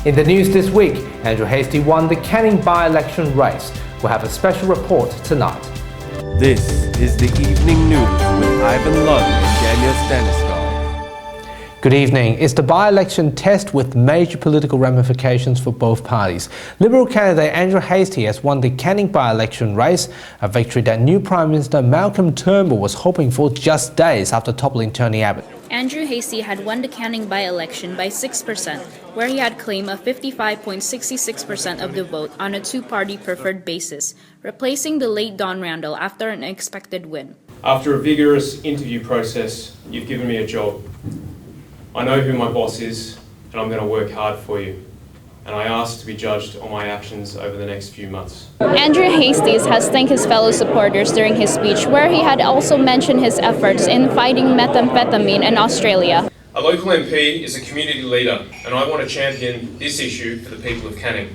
In the news this week, Andrew Hastie won the Canning by-election race. We'll have a special report tonight. This is the Evening News with Ivan Lund and Daniel Stanislav. Good evening. It's the by-election test with major political ramifications for both parties. Liberal candidate Andrew Hastie has won the Canning by-election race, a victory that new Prime Minister Malcolm Turnbull was hoping for just days after toppling Tony Abbott. Andrew Hastie had won the Canning by-election by 6%, where he had claim of 55.66% of the vote on a two-party preferred basis, replacing the late Don Randall after an unexpected win. After a vigorous interview process, you've given me a job. I know who my boss is, and I'm going to work hard for you. And I ask to be judged on my actions over the next few months. Andrew Hastie has thanked his fellow supporters during his speech, where he had also mentioned his efforts in fighting methamphetamine in Australia. A local MP is a community leader, and I want to champion this issue for the people of Canning.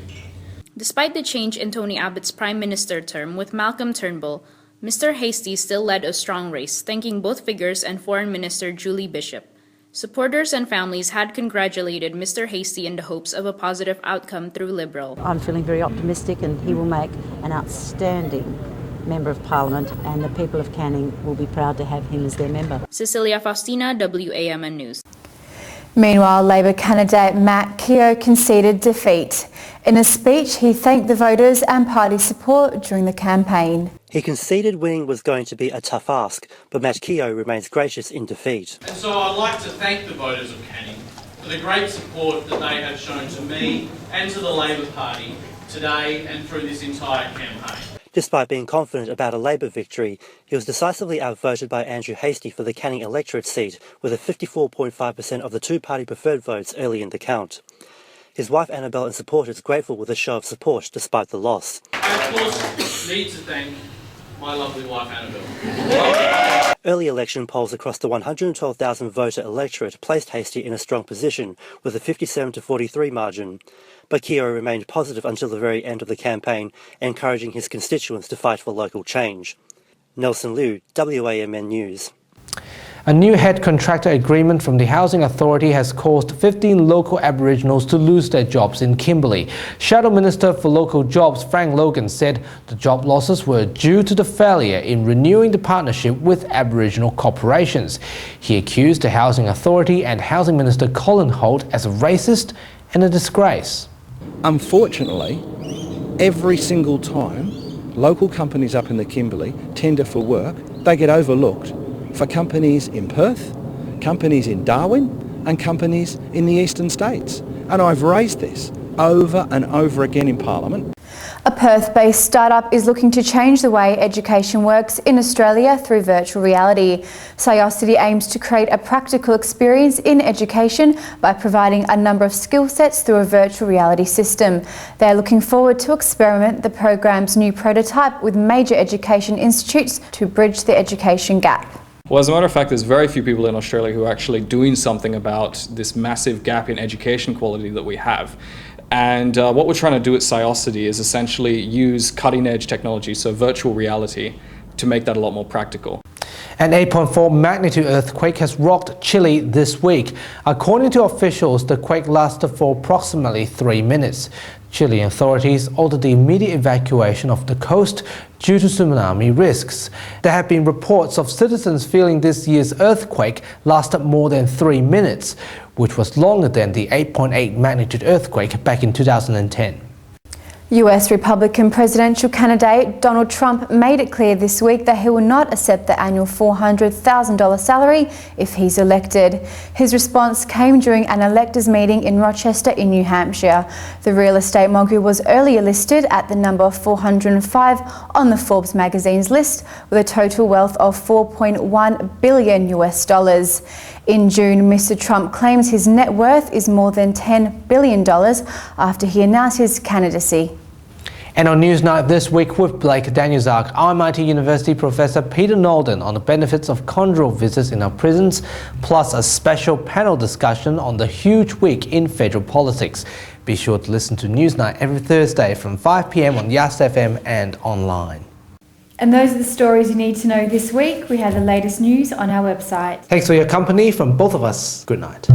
Despite the change in Tony Abbott's Prime Minister term with Malcolm Turnbull, Mr. Hastie still led a strong race, thanking both figures and Foreign Minister Julie Bishop. Supporters and families had congratulated Mr. Hastie in the hopes of a positive outcome through Liberal. I'm feeling very optimistic, and he will make an outstanding Member of Parliament, and the people of Canning will be proud to have him as their member. Cecilia Faustina, WAMN News. Meanwhile, Labor candidate Matt Keogh conceded defeat. In a speech, he thanked the voters and party support during the campaign. He conceded winning was going to be a tough ask, but Matt Keogh remains gracious in defeat. And so I'd like to thank the voters of Canning for the great support that they have shown to me and to the Labor Party today and through this entire campaign. Despite being confident about a Labor victory, he was decisively outvoted by Andrew Hastie for the Canning electorate seat, with a 54.5% of the two-party preferred votes early in the count. His wife Annabelle and supporters grateful with a show of support despite the loss. I, of course, need to thank my lovely wife Annabelle. Early election polls across the 112,000 voter electorate placed Hastie in a strong position with a 57 to 43 margin. But Keogh remained positive until the very end of the campaign, encouraging his constituents to fight for local change. Nelson Liu, WAMN News. A new head contractor agreement from the Housing Authority has caused 15 local Aboriginals to lose their jobs in Kimberley. Shadow Minister for Local Jobs Frank Logan said the job losses were due to the failure in renewing the partnership with Aboriginal corporations. He accused the Housing Authority and Housing Minister Colin Holt as a racist and a disgrace. Unfortunately, every single time local companies up in the Kimberley tender for work, they get overlooked for companies in Perth, companies in Darwin and companies in the eastern states. And I've raised this over and over again in Parliament. A Perth-based startup is looking to change the way education works in Australia through virtual reality. Syosset II aims to create a practical experience in education by providing a number of skill sets through a virtual reality system. They are looking forward to experiment the program's new prototype with major education institutes to bridge the education gap. Well, as a matter of fact, there's very few people in Australia who are actually doing something about this massive gap in education quality that we have. And what we're trying to do at Syosset II is essentially use cutting-edge technology, so virtual reality, to make that a lot more practical. An 8.4 magnitude earthquake has rocked Chile this week. According to officials, the quake lasted for approximately 3 minutes. Chilean authorities ordered the immediate evacuation of the coast due to tsunami risks. There have been reports of citizens feeling this year's earthquake lasted more than 3 minutes, which was longer than the 8.8 magnitude earthquake back in 2010. US Republican presidential candidate Donald Trump made it clear this week that he will not accept the annual $400,000 salary if he's elected. His response came during an electors meeting in Rochester in New Hampshire. The real estate mogul was earlier listed at the number 405 on the Forbes magazine's list with a total wealth of $4.1 billion US. In June, Mr. Trump claims his net worth is more than $10 billion after he announced his candidacy. And on Newsnight this week with Blake Danielzak, RMIT University Professor Peter Nolden on the benefits of conjugal visits in our prisons, plus a special panel discussion on the huge week in federal politics. Be sure to listen to Newsnight every Thursday from 5 p.m. on Yas FM and online. And those are the stories you need to know this week. We have the latest news on our website. Thanks for your company from both of us. Good night.